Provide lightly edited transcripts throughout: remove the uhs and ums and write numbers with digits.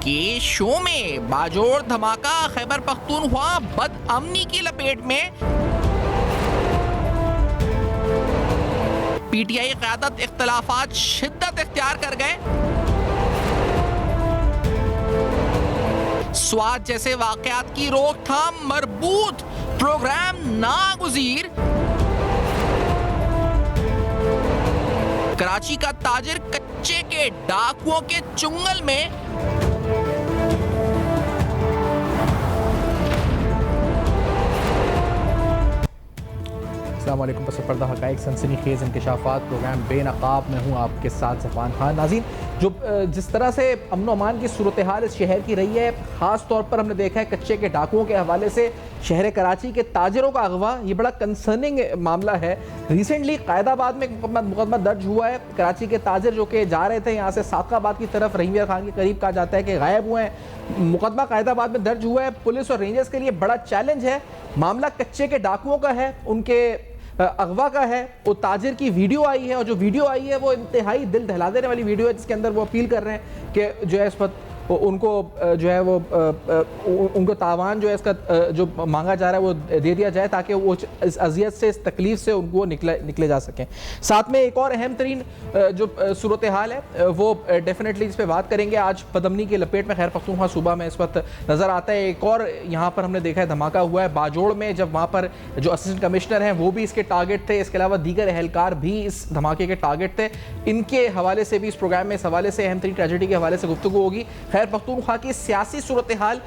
کے شو میں باجوڑ دھماکہ، خیبر پختونخوا بد امنی کی لپیٹ میں، پی ٹی آئی قیادت اختلافات شدت اختیار کر گئے، سوات جیسے واقعات کی روک تھام مربوط پروگرام ناگزیر، کراچی کا تاجر کچے کے ڈاکوؤں کے چنگل میں، السلام علیکم، پس پردہ حقائق سنسنی خیز انکشافات، پروگرام بے نقاب میں ہوں آپ کے ساتھ ظفران خان۔ ناظرین، جس طرح سے امن و امان کی صورتحال اس شہر کی رہی ہے، خاص طور پر ہم نے دیکھا ہے کچے کے ڈاکوؤں کے حوالے سے شہر کراچی کے تاجروں کا اغوا، یہ بڑا کنسرننگ معاملہ ہے۔ ریسنٹلی قائد آباد میں ایک مقدمہ درج ہوا ہے، کراچی کے تاجر جو کہ جا رہے تھے یہاں سے ساقہ آباد کی طرف، رحیم یار خان کے قریب کہا جاتا ہے کہ غائب ہوئے ہیں۔ مقدمہ قائد آباد میں درج ہوا ہے، پولیس اور رینجرز کے لیے بڑا چیلنج ہے۔ معاملہ کچے کے ڈاکوؤں کا ہے، ان کے اغوا کا ہے۔ وہ تاجر کی ویڈیو آئی ہے، اور جو ویڈیو آئی ہے وہ انتہائی دل دہلا دینے والی ویڈیو ہے، جس کے اندر وہ اپیل کر رہے ہیں کہ جو ہے اس وقت ان کو جو ہے وہ ان کو تاوان جو ہے اس کا جو مانگا جا رہا ہے وہ دے دیا جائے، تاکہ وہ اس اذیت سے، اس تکلیف سے ان کو نکلے جا سکیں۔ ساتھ میں ایک اور اہم ترین جو صورتحال ہے وہ ڈیفینیٹلی اس پہ بات کریں گے۔ آج بدامنی کی لپیٹ میں خیبر پختونخوا صوبہ میں اس وقت نظر آتا ہے۔ ایک اور یہاں پر ہم نے دیکھا ہے دھماکہ ہوا ہے باجوڑ میں، جب وہاں پر جو اسسٹنٹ کمشنر ہیں وہ بھی اس کے ٹارگٹ تھے، اس کے علاوہ دیگر اہلکار بھی اس دھماکے کے ٹارگٹ تھے۔ ان کے حوالے سے بھی اس پروگرام میں اس حوالے سے اہم ترین ٹریجڈی کے حوالے سے گفتگو ہوگی۔ خیبر پختونخوا کی سیاسی صورتحال،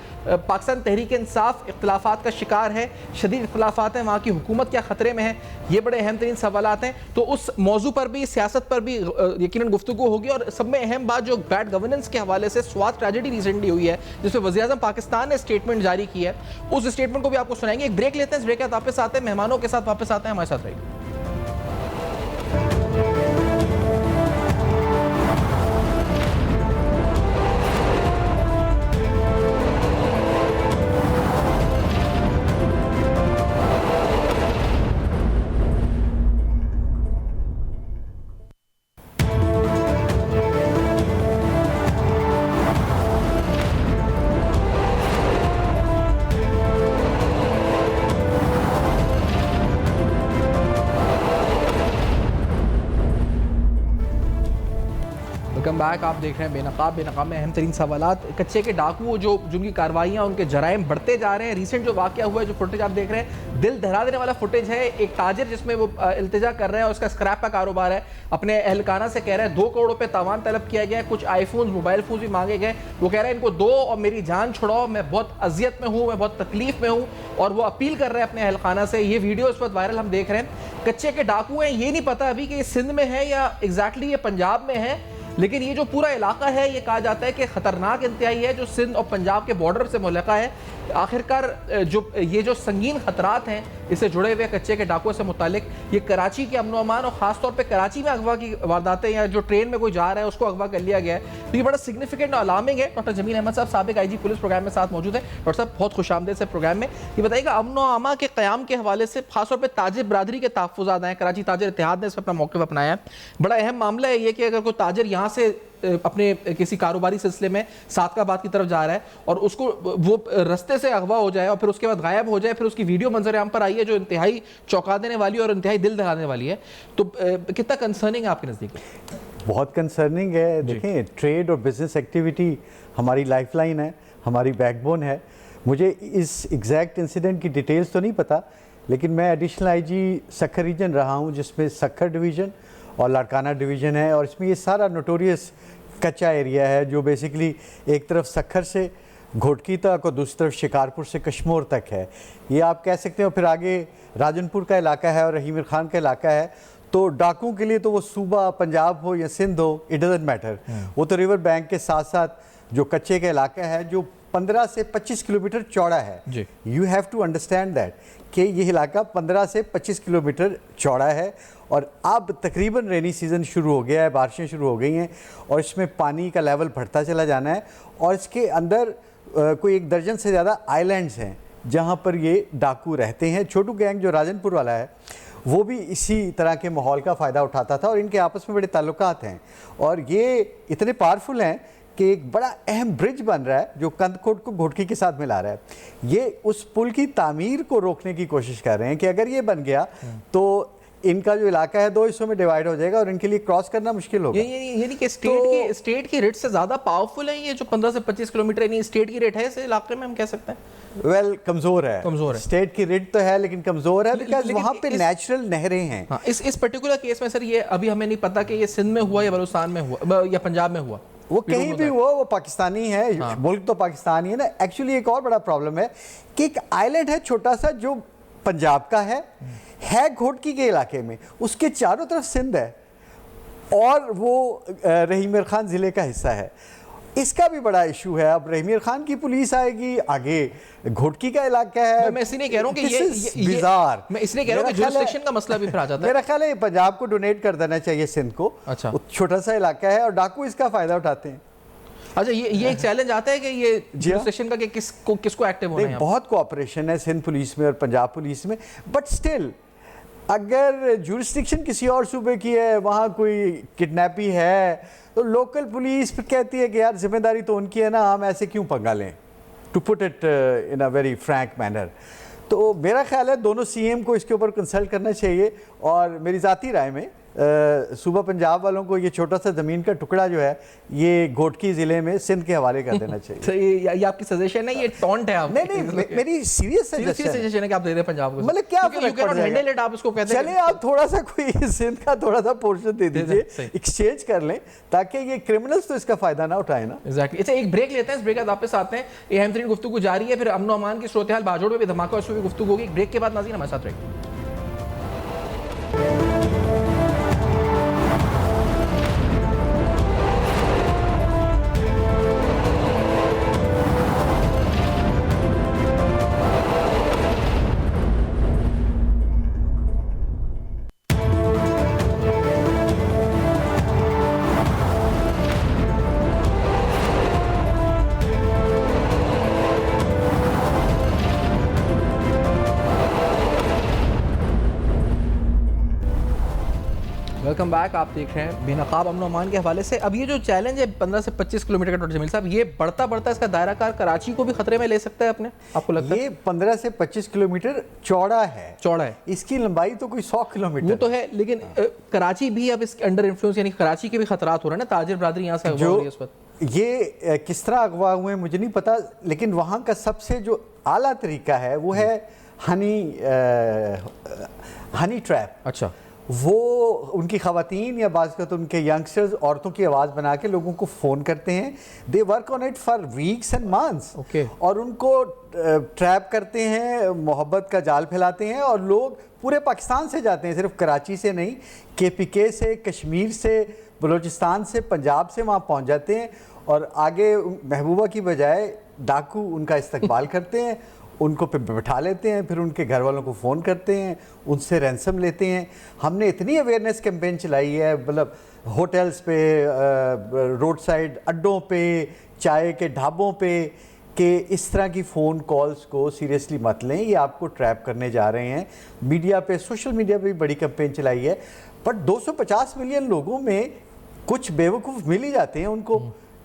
پاکستان تحریک انصاف اختلافات کا شکار ہے، شدید اختلافات ہیں، وہاں کی حکومت کیا خطرے میں ہے، یہ بڑے اہم ترین سوالات ہیں۔ تو اس موضوع پر بھی، سیاست پر بھی یقیناً گفتگو ہوگی، اور سب میں اہم بات جو بیڈ گورننس کے حوالے سے سوات ٹریجڈی ریسنٹلی ہوئی ہے، جس میں وزیر اعظم پاکستان نے اسٹیٹمنٹ جاری کی ہے، اس اسٹیٹمنٹ کو بھی آپ کو سنائیں گے۔ ایک بریک لیتے ہیں، اس بریک کے بعد واپس آتے ہیں، مہمانوں کے ساتھ واپس آتے ہیں، ہمارے ساتھ رہیے۔ ویلکم بیک، آپ دیکھ رہے ہیں بے نقاب۔ بے نقاب میں اہم ترین سوالات، کچے کے ڈاکو جو جن کی کارروائیاں، ان کے جرائم بڑھتے جا رہے ہیں۔ ریسنٹ جو واقعہ ہوا ہے، جو فوٹیج آپ دیکھ رہے ہیں، دل دہلا دینے والا فوٹیج ہے۔ ایک تاجر جس میں وہ التجا کر رہے ہیں، اس کا اسکریپ کا کاروبار ہے، اپنے اہلکانہ سے کہہ رہے ہیں 2 کروڑ روپے تاوان طلب کیا گیا ہے، کچھ آئی فونز، موبائل فونز بھی مانگے گئے۔ وہ کہہ رہے ہیں ان کو دو اور میری جان چھڑاؤ، میں بہت اذیت میں ہوں، میں بہت تکلیف میں ہوں، اور وہ اپیل کر رہے ہیں اپنے اہلخانہ سے۔ یہ ویڈیو اس وقت وائرل ہم دیکھ رہے ہیں۔ کچے کے ڈاکو ہیں، یہ نہیں پتا ابھی کہ یہ سندھ میں ہے یا ایگزیکٹلی یہ پنجاب میں ہے، لیکن یہ جو پورا علاقہ ہے یہ کہا جاتا ہے کہ خطرناک انتہائی ہے، جو سندھ اور پنجاب کے بارڈر سے ملحقہ ہے۔ آخرکار یہ جو سنگین خطرات ہیں اس سے جڑے ہوئے کچے کے ڈاکوؤں سے متعلق، یہ کراچی کے امن و امان، اور خاص طور پہ کراچی میں اغوا کی وارداتیں، یا جو ٹرین میں کوئی جا رہا ہے اس کو اغوا کر لیا گیا ہے، تو یہ بڑا سگنیفیکنٹ اور الارمنگ ہے۔ ڈاکٹر جمیل احمد صاحب، سابق آئی جی پولیس، پروگرام میں ساتھ موجود ہیں۔ ڈاکٹر صاحب بہت خوش آمدید سے پروگرام میں۔ یہ بتائیے گا امن و امان کے قیام کے حوالے سے، خاص طور پہ تاجر برادری کے تحفظات ہیں، کراچی تاجر اتحاد نے اس پر اپنا موقف اپنایا ہے۔ بڑا اہم معاملہ ہے یہ کہ اگر کوئی تاجر یہاں سے اپنے کسی کاروباری سلسلے میں ساتھ آباد کی طرف جا رہا ہے اور اس کو وہ رستے سے اغوا ہو جائے اور پھر اس کے بعد غائب ہو جائے، پھر اس کی ویڈیو منظر عام پر آئی ہے جو انتہائی چونکا دینے والی اور انتہائی دل دہلانے والی ہے، تو کتنا کنسرننگ ہے آپ کے نزدیک؟ بہت کنسرننگ ہے۔ دیکھیں، ٹریڈ اور بزنس ایکٹیویٹی ہماری لائف لائن ہے، ہماری بیک بون ہے۔ مجھے اس ایگزیکٹ انسیڈنٹ کی ڈیٹیلز تو نہیں پتہ، لیکن میں additional I G Sukkur region رہا ہوں، جس میں سکھر ڈویژن اور لاڑکانہ ڈویژن ہے، اور اس میں یہ سارا نوٹوریس کچا ایریا ہے جو بیسیکلی ایک طرف سکھر سے گھوٹکی تک اور دوسری طرف شکارپور سے کشمور تک ہے، یہ آپ کہہ سکتے ہیں۔ اور پھر آگے راجن پور کا علاقہ ہے اور رحیم خان کا علاقہ ہے۔ تو ڈاکوں کے لیے تو وہ صوبہ پنجاب ہو یا سندھ ہو، اٹ ڈزنٹ میٹر، وہ تو ریور بینک کے ساتھ ساتھ جو کچے کا علاقہ ہے جو 15 سے 25 کلومیٹر چوڑا ہے۔ You have to understand that کہ یہ علاقہ 15 سے 25 کلومیٹر چوڑا ہے، اور اب تقریباً رینی سیزن شروع ہو گیا ہے، بارشیں شروع ہو گئی ہیں، اور اس میں پانی کا لیول بڑھتا چلا جانا ہے، اور اس کے اندر کوئی 1 درجن سے زیادہ آئی لینڈز ہیں جہاں پر یہ ڈاکو رہتے ہیں۔ چھوٹو گینگ جو راجن پور والا ہے وہ بھی اسی طرح کے ماحول کا فائدہ اٹھاتا تھا، اور ان کے آپس میں بڑے تعلقات ہیں، اور یہ اتنے پاورفل ہیں کہ ایک بڑا اہم برج بن رہا ہے جو کندکوٹ کو گھوٹکی کے ساتھ ملا رہا ہے. یہ اس پل کی تعمیر کو روکنے کی کوشش کر رہے ہیں کہ اگر یہ بن گیا تو ان کا جو علاقہ ہے 2 حصوں میں ڈیوائیڈ ہو جائے گا اور ان کے لیے کراس کرنا مشکل ہوگا. یعنی کہ اسٹیٹ کی ریٹ سے زیادہ پاورفل ہے یہ جو 15 سے 25 کلومیٹر یعنی اسٹیٹ کی ریٹ ہے اس علاقے میں ہم کہہ سکتے ہیں؟ ویل کمزور ہے اسٹیٹ کی ریٹ تو ہے لیکن کمزور ہے بیکاز وہاں پہ نیچرل نہریں ہیں. اس پرٹیکولر کیس میں سر یہ ابھی ہمیں نہیں پتا کہ یہ سندھ میں ہوا یا بلوچستان میں ہوا یا پنجاب میں ہوا, وہ کہیں بھی ہوا, وہ پاکستانی ہے, ملک تو پاکستانی ہے نا. ایکچولی ایک اور بڑا پرابلم ہے کہ ایک آئلینڈ ہے چھوٹا سا جو پنجاب کا ہے گھوٹکی کے علاقے میں, اس کے چاروں طرف سندھ ہے اور وہ رحیم میر خان ضلع کا حصہ ہے. اس کا بھی بڑا ایشو ہے. اب رحیم میر خان کی پولیس آئے گی, آگے گھوٹکی کا علاقہ ہے. میں اس لیے کہہ رہا ہوں کہ میں اس لیے کہہ رہا ہوں کہ جورسڈکشن کا مسئلہ بھی پھر آ جاتا ہے. میرا خیال ہے پنجاب کو ڈونیٹ کر دینا چاہیے سندھ کو. اچھا, چھوٹا سا علاقہ ہے اور ڈاکو اس کا فائدہ اٹھاتے ہیں. اچھا, یہ ایک چیلنج آتا ہے کہ یہ جورسڈکشن کا کہ کس کو ایکٹیو ہونا ہے. بہت کوآپریشن ہے سندھ پولیس میں اور پنجاب پولیس میں, بٹ اسٹل اگر جورسڈکشن کسی اور صوبے کی ہے, وہاں کوئی کڈنیپی ہے تو لوکل پولیس کہتی ہے کہ یار ذمہ داری تو ان کی ہے نا, ہم ایسے کیوں پنگا لیں, to put it in a very frank manner. تو میرا خیال ہے دونوں سی ایم کو اس کے اوپر کنسلٹ کرنا چاہیے, اور میری ذاتی رائے میں صوبہ پنجاب والوں کو یہ چھوٹا سا زمین کا ٹکڑا جو ہے یہ گھوٹکی ضلع میں سندھ کے حوالے کر دینا چاہیے. یہ آپ کی سجیشن ہے, یہ ٹونٹ ہے؟ نہیں, میری سیریس سجیشن ہے کہ آپ دے دیں پنجاب کو. مطلب کیا فرق پڑ جائے گا, آپ اس کو کہتے ہیں چلیں آپ تھوڑا سا کوئی سندھ کا تھوڑا سا پورشن دے دیجئے, ایکسچینج کر لیں تاکہ یہ کرمنلز تو اس کا فائدہ نہ اٹھائیں نا. ایگزیکٹلی. اچھا, ایک بریک لیتے ہیں, اس بریک کے بعد واپس آتے ہیں. یہ اہم ترین گفتگو جاری ہے, پھر امن و امان کی صورتحال باجوڑ میں بھی دھماکہ, اس پہ بھی گفتگو ہوگی. ایک بریک کے بعد ناظرین ہمارے ساتھ رہیں. Welcome back. آپ دیکھ رہے ہیں بے نقاب امن و امان کے حوالے سے. اب یہ جو چیلنج ہے 15 سے 25 کلومیٹر کا, ڈاکٹر جمیل صاحب, یہ بڑھتا اس کا دائرہ کار کراچی کو بھی خطرے میں لے سکتا ہے اپنے, آپ کو لگتا ہے؟ یہ 15 سے 25 کلومیٹر چوڑا ہے, اس کی لمبائی تو کوئی 100 کلومیٹر وہ تو ہے, لیکن کراچی بھی اب اس کے انڈر انفلوئنس, یعنی کراچی کے بھی خطرات ہو رہے ہیں نا. تاجر برادری یہاں سے اغوا ہو رہی ہے اس وقت. یہ کس طرح اغوا ہوئے ہیں مجھے نہیں پتا, لیکن وہاں کا سب سے جو اعلیٰ طریقہ ہے وہ ہے ہنی ٹریپ. اچھا, وہ ان کی خواتین یا بعض کا تو ان کے ینگسٹرز عورتوں کی آواز بنا کے لوگوں کو فون کرتے ہیں. They work on it for weeks and months, اور ان کو ٹریپ کرتے ہیں, محبت کا جال پھیلاتے ہیں, اور لوگ پورے پاکستان سے جاتے ہیں, صرف کراچی سے نہیں, KPK سے, کشمیر سے, بلوچستان سے, پنجاب سے وہاں پہنچ جاتے ہیں, اور آگے محبوبہ کی بجائے ڈاکو ان کا استقبال کرتے ہیں, ان کو بٹھا لیتے ہیں, پھر ان کے گھر والوں کو فون کرتے ہیں, ان سے رینسم لیتے ہیں. ہم نے اتنی اویئرنیس کیمپین چلائی ہے, مطلب ہوٹلز پہ, روڈ سائڈ اڈوں پہ, چائے کے ڈھابوں پہ, کہ اس طرح کی فون کالز کو سیریسلی مت لیں, یہ آپ کو ٹریپ کرنے جا رہے ہیں. میڈیا پہ, سوشل میڈیا پہ بھی بڑی کیمپین چلائی ہے, بٹ 250 ملین لوگوں میں کچھ بیوقوف مل ہی جاتے ہیں ان کو,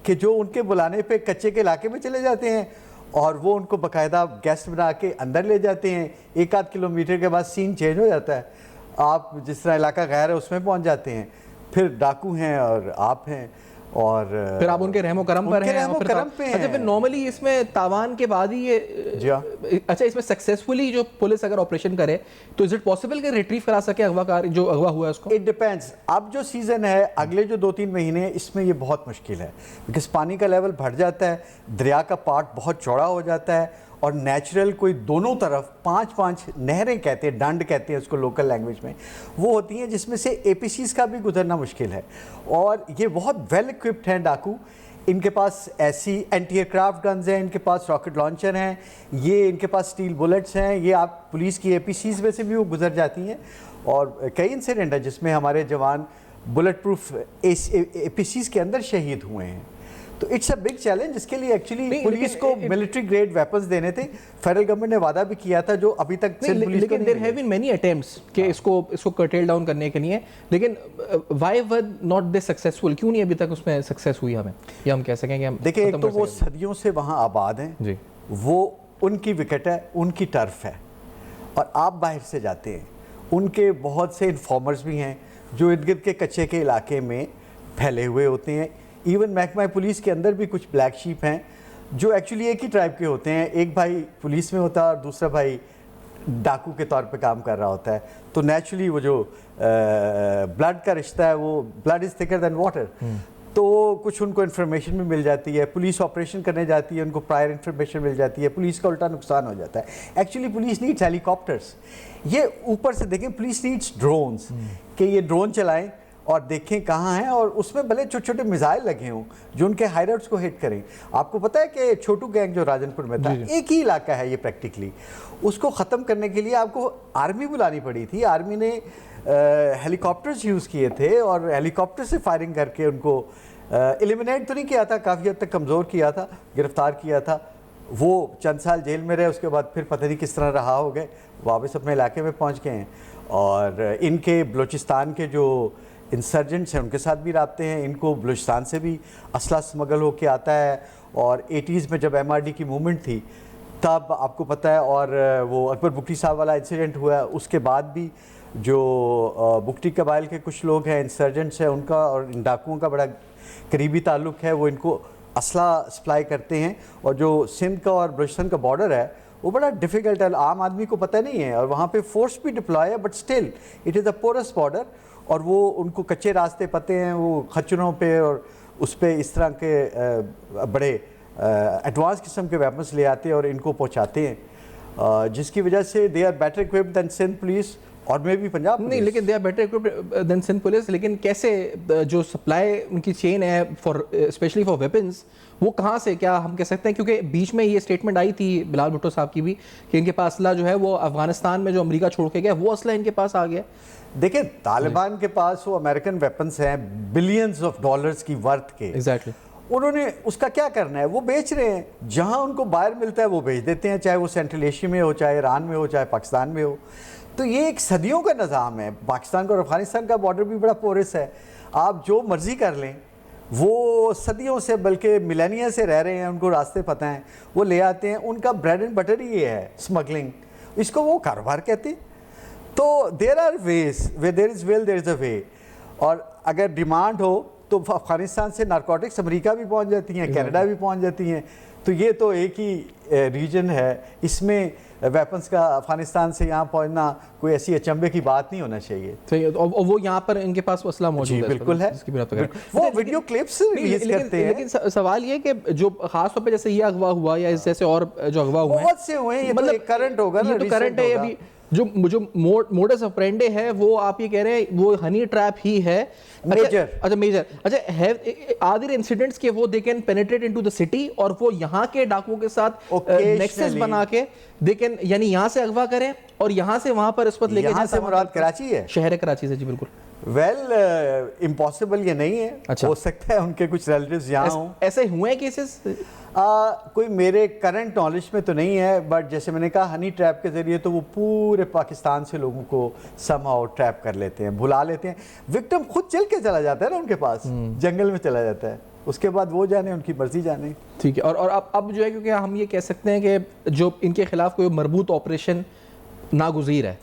کہ جو ان کے بلانے پہ کچے کے علاقے میں چلے جاتے ہیں, اور وہ ان کو باقاعدہ گیسٹ بنا کے اندر لے جاتے ہیں. 1-8 کلومیٹر کے بعد سین چینج ہو جاتا ہے, آپ جس طرح علاقہ غیر ہے اس میں پہنچ جاتے ہیں, پھر ڈاکو ہیں اور آپ ہیں, اور پھر آپ ان کے رحم و کرم پر ہیں. اچھا, پھر نارملی اس میں تاوان کے بعد ہی یہ, اچھا, اس میں سکسیسفلی جو پولیس اگر آپریشن کرے تو از اٹ پاسبل کہ ریٹریو کرا سکے اغوا کار جو اغوا ہوا ہے اس کو؟ It depends. اب جو سیزن ہے اگلے جو 2-3 مہینے, اس میں یہ بہت مشکل ہے, بیکاز پانی کا لیول بڑھ جاتا ہے, دریا کا پارٹ بہت چوڑا ہو جاتا ہے, اور نیچرل کوئی دونوں طرف 5 نہریں کہتے ہیں, ڈنڈ کہتے ہیں اس کو لوکل لینگویج میں, وہ ہوتی ہیں جس میں سے APCs کا بھی گزرنا مشکل ہے. اور یہ بہت ویل اکوپڈ ہیں ڈاکو, ان کے پاس ایسی اینٹی ایئر کرافٹ گنز ہیں, ان کے پاس راکٹ لانچر ہیں, یہ ان کے پاس اسٹیل بلٹس ہیں, یہ آپ پولیس کی APCs میں سے بھی وہ گزر جاتی ہیں. اور کئی انسیڈنٹ ہیں جس میں ہمارے جوان بلٹ پروف APCs کے اندر شہید ہوئے ہیں. تو اٹس اے بگ چیلنج. اس کے لیے ایکچولی پولیس کو لیکن ملٹری گریڈ ویپنز دینے تھے. فیڈرل گورنمنٹ نے وعدہ بھی کیا تھا جو ابھی تک سندھ پولیس کو لیکن there have been many attempts کہ اس کو کرٹیل ڈاؤن کرنے کے لیے, لیکن why were not they successful, کیوں نہیں ابھی تک اس میں سکسیس ہوئی ہمیں, یا ہم کہہ سکیں کہ ہم دیکھیں ایک تو وہ صدیوں سے وہاں آباد ہیں جی, وہ ان کی وکٹ ہے, ان کی ٹرف ہے, اور آپ باہر سے جاتے ہیں. ان کے بہت سے انفارمرز بھی ہیں جو ارد گرد کے کچے کے علاقے میں پھیلے ہوئے ہوتے ہیں. ایون محکمہ پولیس کے اندر بھی کچھ بلیک شیپ ہیں جو ایکچولی ایک ہی ٹرائب کے ہوتے ہیں. ایک بھائی پولیس میں ہوتا ہے اور دوسرا بھائی ڈاکو کے طور پہ کام کر رہا ہوتا ہے. تو نیچرلی وہ جو بلڈ کا رشتہ ہے وہ بلڈ از تھکر دین واٹر, تو کچھ ان کو انفارمیشن بھی مل جاتی ہے. پولیس آپریشن کرنے جاتی ہے, ان کو پرائر انفارمیشن مل جاتی ہے, پولیس کا الٹا نقصان ہو جاتا ہے. ایکچولی پولیس نیڈس ہیلی کاپٹرس. یہ اوپر سے دیکھیں پولیس نیڈس ڈرونز, کہ یہ ڈرون چلائیں اور دیکھیں کہاں ہیں, اور اس میں بھلے چھوٹے چھوٹے میزائل لگے ہوں جو ان کے ہائیڈ کو ہٹ کریں. آپ کو پتہ ہے کہ چھوٹو گینگ جو راجن پور میں تھا, ایک ہی علاقہ ہے یہ پریکٹیکلی, اس کو ختم کرنے کے لیے آپ کو آرمی بلانی پڑی تھی. آرمی نے ہیلی کاپٹرز یوز کیے تھے اور ہیلی کاپٹر سے فائرنگ کر کے ان کو ایلیمنیٹ تو نہیں کیا تھا, کافی حد تک کمزور کیا تھا, گرفتار کیا تھا. وہ چند سال جیل میں رہے, اس کے بعد پھر پتہ نہیں کس طرح رہا ہو گئے, واپس اپنے علاقے میں پہنچ گئے ہیں. اور ان کے بلوچستان کے جو انسرجنٹس ہیں ان کے ساتھ بھی رابطے ہیں. ان کو بلوچستان سے بھی اسلحہ سمگل ہو کے آتا ہے. اور 80s میں جب MRD کی موومنٹ تھی تب آپ کو پتہ ہے, اور وہ اکبر بگٹی صاحب والا انسیڈنٹ ہوا, اس کے بعد بھی جو بگٹی قبائل کے کچھ لوگ ہیں انسرجنٹس ہیں, ان کا اور ان ڈاکوؤں کا بڑا قریبی تعلق ہے. وہ ان کو اسلحہ سپلائی کرتے ہیں. اور جو سندھ کا اور بلوچستان کا بارڈر ہے وہ بڑا ڈیفیکلٹ ہے, عام آدمی کو پتہ نہیں ہے, اور وہاں پہ فورس بھی ڈپلوائے ہے, but still it is a porous border. اور وہ ان کو کچے راستے پتہ ہیں, وہ خچروں پہ اور اس پہ اس طرح کے بڑے ایڈوانس قسم کے ویپنس لے آتے ہیں اور ان کو پہنچاتے ہیں, جس کی وجہ سے they are better equipped than Sindh police اور میں بھی پنجاب نہیں, لیکن they are better equipped than Sindh police. لیکن کیسے جو سپلائی ان کی چین ہے فار اسپیشلی فار ویپنس, وہ کہاں سے, کیا ہم کہہ سکتے ہیں, کیونکہ بیچ میں یہ اسٹیٹمنٹ آئی تھی بلال بھٹو صاحب کی بھی کہ ان کے پاس اسلحہ جو ہے وہ افغانستان میں جو امریکہ چھوڑ کے گیا وہ اسلحہ ان کے پاس آ گیا. دیکھیں طالبان کے پاس وہ امریکن ویپنس ہیں بلینز آف ڈالرز کی ورتھ کے. ایگزیکٹلی. انہوں نے اس کا کیا کرنا ہے, وہ بیچ رہے ہیں, جہاں ان کو باہر ملتا ہے وہ بیچ دیتے ہیں, چاہے وہ سینٹرل ایشیا میں ہو, چاہے ایران میں ہو, چاہے پاکستان میں ہو. تو یہ ایک صدیوں کا نظام ہے. پاکستان کا اور افغانستان کا بارڈر بھی بڑا پورس ہے, آپ جو مرضی کر لیں, وہ صدیوں سے بلکہ ملینیا سے رہ رہے ہیں, ان کو راستے پتہ ہیں, وہ لے آتے ہیں. ان کا بریڈ اینڈ بٹر ہی یہ ہے اسمگلنگ, اس کو وہ کاروبار کہتے ہیں. تو there are ways, where there از ول دیر از اے وے. اور اگر ڈیمانڈ ہو تو افغانستان سے نارکوٹکس امریکہ بھی پہنچ جاتی ہیں, کینیڈا بھی پہنچ جاتی ہیں. تو یہ تو ایک ہی ریجن ہے, اس میں ویپنس کا افغانستان سے یہاں پہنچنا کوئی ایسی اچنبے کی بات نہیں ہونا چاہیے. اور وہ یہاں پر ان کے پاس اسلحہ موجود ہے. بالکل ہے, وہ ویڈیو کلپس ریلیز کرتے ہیں. لیکن سوال یہ کہ جو خاص طور پہ جیسے یہ اغوا ہوا یا اس جیسے اور جو اغوا ہوئے ہیں, بہت سے ہوئے ہیں, یہ تو کرنٹ ہوگا نا, یہ تو کرنٹ ہے. ابھی جو موڈس آپرینڈی ہے وہ آپ یہ کہہ رہے ہیں وہ ہنی ٹریپ ہی ہے. میجر. اچھا are there incidents کہ وہ they can penetrate into the city اور وہ یہاں کے ڈاکوؤں کے ساتھ نیکسس بنا کے they can یعنی یہاں سے اغوا کریں اور یہاں سے وہاں پر رشوت لے کے, یہاں سے مراد کراچی ہے, شہر کراچی سے. جی بالکل. ویل امپاسبل یہ نہیں ہے, ہو سکتا ہے ان کے کچھ ریلیٹیوز یہاں ہوں. ایسے ہوئے کیسز کوئی میرے کرنٹ نالج میں تو نہیں ہے, بٹ جیسے میں نے کہا ہنی ٹریپ کے ذریعے تو وہ پورے پاکستان سے لوگوں کو سم ہاؤ ٹریپ کر لیتے ہیں, بھلا لیتے ہیں. وکٹم خود چل کے چلا جاتا ہے نا ان کے پاس, جنگل میں چلا جاتا ہے, اس کے بعد وہ جانے, ان کی مرضی جانے. ٹھیک ہے. اور اب جو ہے کیونکہ ہم یہ کہہ سکتے ہیں کہ جو ان کے خلاف کوئی مربوط آپریشن ناگزیر ہے,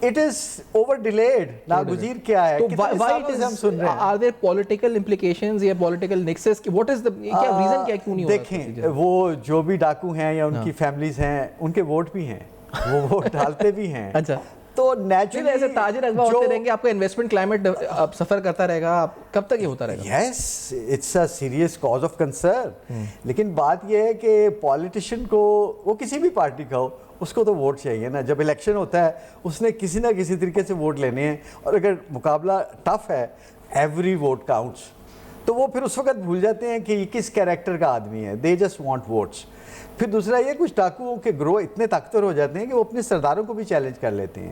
it is over delayed. ناگزیر کیا ہے, کتنے سالوں سے ہم سن رہے ہیں. Are there political implications یا political nexus, what is the کیا ریزن کیا کیوں نہیں ہو رہا؟ دیکھیں وہ جو بھی ڈاکو ہیں یا ان کی فیملیز ہیں, ان کے ووٹ بھی ہیں, وہ ووٹ ڈالتے بھی ہیں. اچھا, تو نیچرلی ایسے تاجر اغوا ہوتے رہیں گے, آپ کا انویسٹمنٹ کلائمیٹ سفر کرتا رہے گا, کب تک یہ ہوتا رہے گا؟ Yes, it's a serious cause of concern. لیکن بات یہ ہے کہ پالیٹیشین کو, وہ کسی بھی پارٹی کا ہو, اس کو تو ووٹ چاہیے نا. جب الیکشن ہوتا ہے اس نے کسی نہ کسی طریقے سے ووٹ لینے ہیں, اور اگر مقابلہ ٹف ہے, ایوری ووٹ کاؤنٹس, تو وہ پھر اس وقت بھول جاتے ہیں کہ یہ کس کیریکٹر کا آدمی ہے. They just want votes. پھر دوسرا یہ, کچھ ڈاکوؤں کے گروہ اتنے طاقتور ہو جاتے ہیں کہ وہ اپنے سرداروں کو بھی چیلنج کر لیتے ہیں.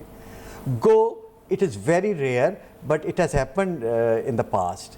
Go it is very rare, but it has happened in the past.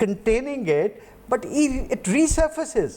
containing it, but it resurfaces।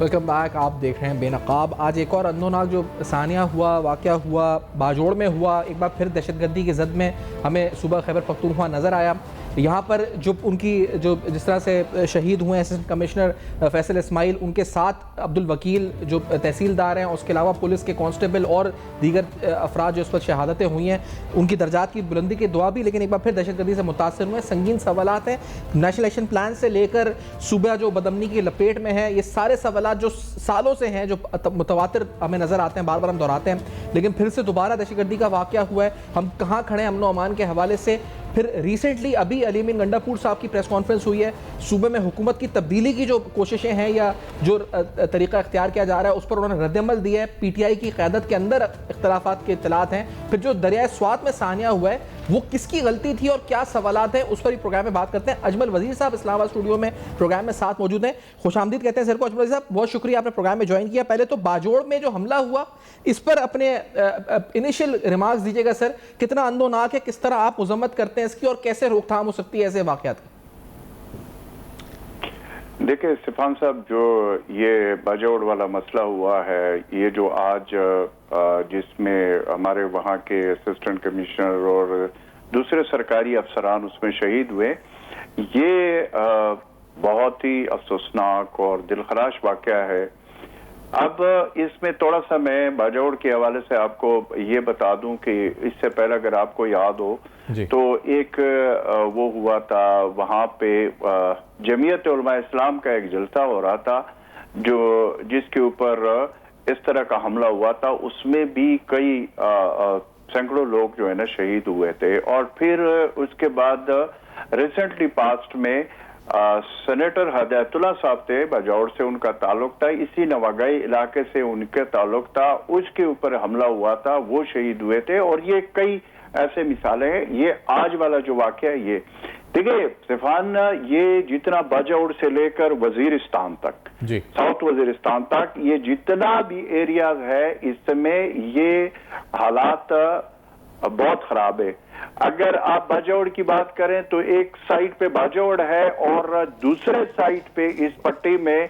Welcome back. آپ دیکھ رہے ہیں بے نقاب. آج ایک اور اندوناک جو ثانیہ ہوا، واقعہ ہوا، باجوڑ میں ہوا. ایک بار پھر دہشت گردی کی زد میں ہمیں صوبہ خیبر پختونخوا نظر آیا. یہاں پر جو ان کی جو جس طرح سے شہید ہوئے ہیں اسسٹنٹ کمشنر فیصل اسماعیل، ان کے ساتھ عبد الوکیل جو تحصیلدار ہیں، اس کے علاوہ پولیس کے کانسٹیبل اور دیگر افراد جو اس پر شہادتیں ہوئی ہیں، ان کی درجات کی بلندی کی دعا بھی. لیکن ایک بار پھر دہشت گردی سے متاثر ہوئے. سنگین سوالات ہیں نیشنل ایکشن پلان سے لے کر صوبہ جو بدامنی کی لپیٹ میں ہے. یہ سارے سوالات جو سالوں سے ہیں، جو متواتر ہمیں نظر آتے ہیں، بار بار ہم دہراتے ہیں، لیکن پھر سے دوبارہ دہشت گردی کا واقعہ ہوا ہے. ہم کہاں کھڑے ہیں امن و امان کے حوالے سے؟ پھر ریسنٹلی ابھی علی امین گنڈا پور صاحب کی پریس کانفرنس ہوئی ہے. صوبے میں حکومت کی تبدیلی کی جو کوششیں ہیں یا جو طریقہ اختیار کیا جا رہا ہے، اس پر انہوں نے رد عمل دیا ہے. پی ٹی آئی کی قیادت کے اندر اختلافات کے اطلاعات ہیں. پھر جو دریائے سوات میں ثانیہ ہوا ہے، وہ کس کی غلطی تھی اور کیا سوالات ہیں، اس پر ہی پروگرام میں بات کرتے ہیں. اجمل وزیر صاحب اسلام آباد اسٹوڈیو میں پروگرام میں ساتھ موجود ہیں. خوش آمدید کہتے ہیں سر کو. اجمل وزیر صاحب، بہت شکریہ آپ نے پروگرام میں جوائن کیا. پہلے تو باجوڑ میں جو حملہ ہوا، اس پر اپنے انیشل ریمارکس دیجیے گا سر. کتنا اندوناک ہے، کس طرح آپ مذمت کرتے ہیں اس کی، اور کیسے روک تھام ہو سکتی ہے ایسے واقعات کی؟ دیکھیں سفان صاحب، جو یہ باجوڑ والا مسئلہ ہوا ہے، یہ جو آج جس میں ہمارے وہاں کے اسسٹنٹ کمشنر اور دوسرے سرکاری افسران اس میں شہید ہوئے، یہ بہت ہی افسوسناک اور دلخراش واقعہ ہے. اب اس میں تھوڑا سا میں باجوڑ کے حوالے سے آپ کو یہ بتا دوں کہ اس سے پہلے اگر آپ کو یاد ہو تو ایک وہ ہوا تھا وہاں پہ جمعیت علماء اسلام کا ایک جلسہ ہو رہا تھا، جس کے اوپر اس طرح کا حملہ ہوا تھا. اس میں بھی کئی سینکڑوں لوگ جو ہے نا شہید ہوئے تھے. اور پھر اس کے بعد ریسنٹلی پاسٹ میں سینیٹر ہدایت اللہ صاحب تھے، باجوڑ سے ان کا تعلق تھا، اسی نواگئی علاقے سے ان کا تعلق تھا، اس کے اوپر حملہ ہوا تھا، وہ شہید ہوئے تھے. اور یہ کئی ایسے مثالیں ہیں. یہ آج والا جو واقعہ ہے، یہ دیکھیں سفان، یہ جتنا باجوڑ سے لے کر وزیرستان تک، ساؤتھ وزیرستان تک، یہ جتنا بھی ایریاز ہے، اس میں یہ حالات بہت خراب ہے. اگر آپ باجوڑ کی بات کریں تو ایک سائٹ پہ باجوڑ ہے اور دوسرے سائٹ پہ اس پٹی میں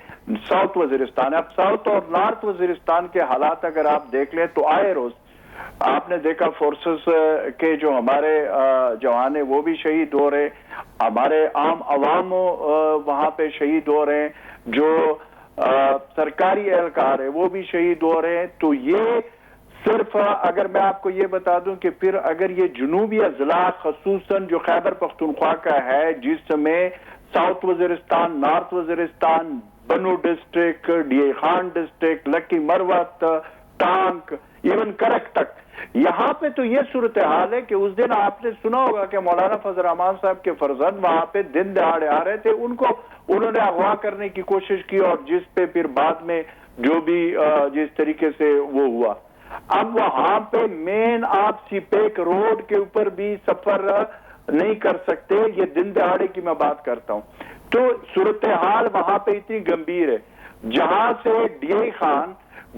ساؤتھ وزیرستان ہے. اب ساؤتھ اور نارتھ وزیرستان کے حالات اگر آپ دیکھ لیں تو آئے روز آپ نے دیکھا فورسز کے جو ہمارے جوان ہیں وہ بھی شہید ہو رہے، ہمارے عام عوام وہاں پہ شہید ہو رہے ہیں، جو سرکاری اہلکار ہیں وہ بھی شہید ہو رہے ہیں. تو یہ صرف اگر میں آپ کو یہ بتا دوں کہ پھر اگر یہ جنوبی اضلاع خصوصاً جو خیبر پختونخوا کا ہے، جس میں south Waziristan, north Waziristan, Bannu district, D A Khan district, Lakki Marwat, Tank, even Karak تک، یہاں پہ تو یہ صورتحال ہے کہ اس دن آپ نے سنا ہوگا کہ مولانا فضل الرحمان صاحب کے فرزند وہاں پہ دن دہاڑے آ رہے تھے، انہوں نے اغوا کرنے کی کوشش کی، اور جس پہ پھر بعد میں جو بھی جس طریقے سے وہ ہوا. اب وہاں پہ مین آپ سپیک روڈ کے اوپر بھی سفر نہیں کر سکتے. یہ دن دہاڑے کی میں بات کرتا ہوں. تو صورتحال وہاں پہ اتنی گمبھیر ہے. جہاں سے ڈی اے خان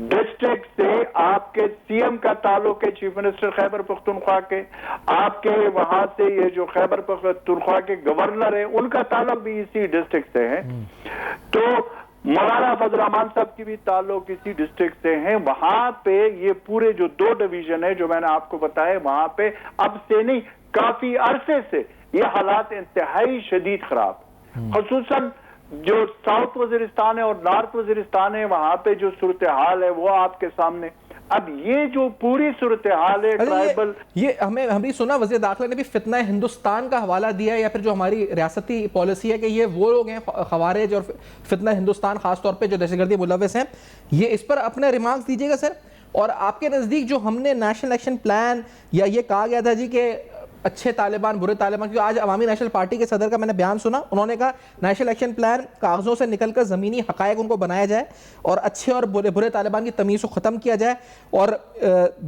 ڈسٹرکٹ سے آپ کے سی ایم کا تعلق ہے، چیف منسٹر خیبر پختونخوا کے، آپ کے وہاں سے یہ جو خیبر پختونخوا کے گورنر ہیں ان کا تعلق بھی اسی ڈسٹرکٹ سے ہے. تو مولانا فضل الرحمان صاحب کی بھی تعلق اسی ڈسٹرکٹ سے ہیں. وہاں پہ یہ پورے جو 2 ڈویژن ہے جو میں نے آپ کو بتایا، وہاں پہ اب سے نہیں کافی عرصے سے یہ حالات انتہائی شدید خراب، خصوصاً جو ساؤتھ وزیرستان ہے اور نارتھ وزیرستان ہے، وہاں پہ جو صورتحال ہے وہ آپ کے سامنے. اب یہ جو پوری صورتحال ہے ٹرائبل، یہ ہم بھی سنا وزیر داخلہ نے بھی فتنہ ہندوستان کا حوالہ دیا ہے، یا پھر جو ہماری ریاستی پالیسی ہے کہ یہ وہ لوگ ہیں خوارج اور فتنہ ہندوستان خاص طور پہ جو دہشت گردی ملوث ہیں. یہ اس پر اپنے ریمارکس دیجیے گا سر. اور آپ کے نزدیک جو ہم نے نیشنل ایکشن پلان یا یہ کہا گیا تھا جی کہ اچھے طالبان برے طالبان، کیونکہ آج عوامی نیشنل پارٹی کے صدر کا میں نے بیان سنا، انہوں نے کہا نیشنل ایکشن پلان کاغذوں سے نکل کر زمینی حقائق ان کو بنایا جائے اور اچھے اور برے طالبان کی تمیز کو ختم کیا جائے. اور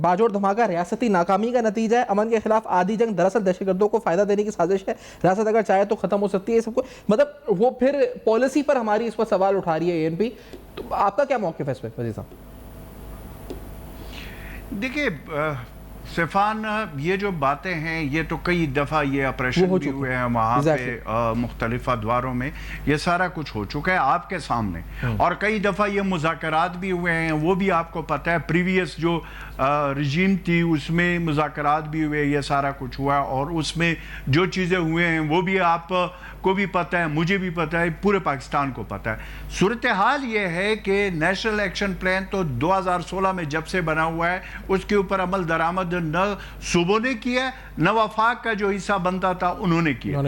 باجوڑ دھماکہ ریاستی ناکامی کا نتیجہ ہے. امن کے خلاف آدھی جنگ دراصل دہشت گردوں کو فائدہ دینے کی سازش ہے. ریاست اگر چاہے تو ختم ہو سکتی ہے. سب کو مطلب وہ پھر پالیسی پر ہماری اس پر سوال اٹھا رہی ہے اے این پی. تو آپ کا کیا موقف ہے اس پہ وزیر صاحب؟ دیکھیے سیفان یہ جو باتیں ہیں یہ تو کئی دفعہ یہ آپریشن بھی ہوئے ہیں وہاں پہ مختلف ادواروں میں، یہ سارا کچھ ہو چکا ہے آپ کے سامنے، اور کئی دفعہ یہ مذاکرات بھی ہوئے ہیں، وہ بھی آپ کو پتہ ہے پریویس جو رجیم تھی اس میں مذاکرات بھی ہوئے، یہ سارا کچھ ہوا، اور اس میں جو چیزیں ہوئے ہیں وہ بھی آپ کو بھی پتہ ہے، مجھے بھی پتہ ہے، پورے پاکستان کو پتہ ہے۔ صورتحال یہ ہے کہ نیشنل ایکشن پلان تو 2016 میں جب سے بنا ہوا ہے اس کے اوپر عمل درآمد نہ صوبوں نے کیا نہ وفاق کا جو حصہ بنتا تھا انہوں نے کیا۔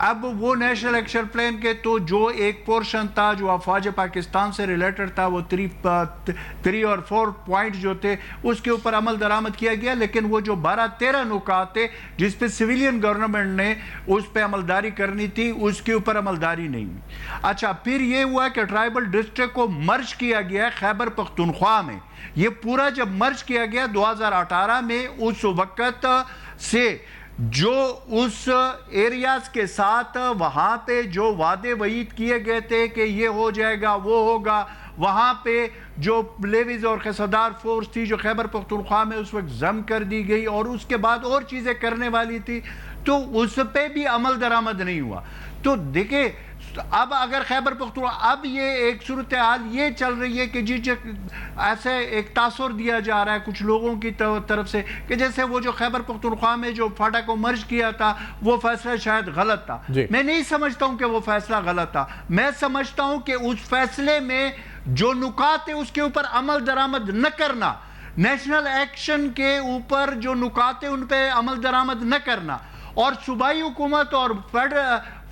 اب وہ نیشنل ایکشن پلان کے تو جو ایک پورشن تھا جو افواج پاکستان سے ریلیٹڈ تھا، وہ 3 اور 4 پوائنٹ جو تھے اس کے اوپر عمل درآمد کیا گیا، لیکن وہ جو 12-13 نکات تھے جس پہ سویلین گورنمنٹ نے اس پہ عملداری کرنی تھی اس کے اوپر عملداری نہیں ہوئی۔ اچھا، پھر یہ ہوا کہ ٹرائبل ڈسٹرکٹ کو مرج کیا گیا خیبر پختونخوا میں۔ یہ پورا جب مرج کیا گیا 2018 میں، اس وقت سے جو اس ایریاز کے ساتھ وہاں پہ جو وعدے وعید کیے گئے تھے کہ یہ ہو جائے گا وہ ہوگا، وہاں پہ جو لیویز اور خیسدار فورس تھی جو خیبر پختونخوا میں اس وقت ضم کر دی گئی اور اس کے بعد اور چیزیں کرنے والی تھی، تو اس پہ بھی عمل درآمد نہیں ہوا۔ تو دیکھیں اب اگر خیبر پختونخوا، اب یہ ایک صورتحال یہ چل رہی ہے کہ ایسے ایک تاثر دیا جا رہا ہے کچھ لوگوں کی طرف سے کہ جیسے وہ جو خیبر پختونخوا میں جو فاٹا کو مرج کیا تھا وہ فیصلہ شاید غلط تھا۔ میں نہیں سمجھتا ہوں کہ وہ فیصلہ غلط تھا، میں سمجھتا ہوں کہ اس فیصلے میں جو نکات ہیں اس کے اوپر عمل درآمد نہ کرنا، نیشنل ایکشن کے اوپر جو نکات ہیں ان پہ عمل درآمد نہ کرنا، اور صوبائی حکومت اور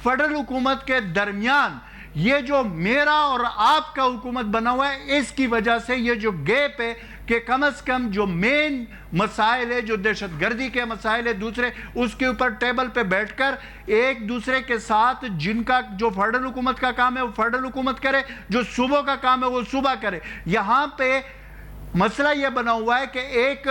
فیڈرل حکومت کے درمیان یہ جو میرا اور آپ کا حکومت بنا ہوا ہے، اس کی وجہ سے یہ جو گیپ ہے کہ کم از کم جو مین مسائل ہے، جو دہشت گردی کے مسائل ہے دوسرے، اس کے اوپر ٹیبل پہ بیٹھ کر ایک دوسرے کے ساتھ جن کا جو فیڈرل حکومت کا کام ہے وہ فیڈرل حکومت کرے، جو صوبوں کا کام ہے وہ صوبہ کرے۔ یہاں پہ مسئلہ یہ بنا ہوا ہے کہ ایک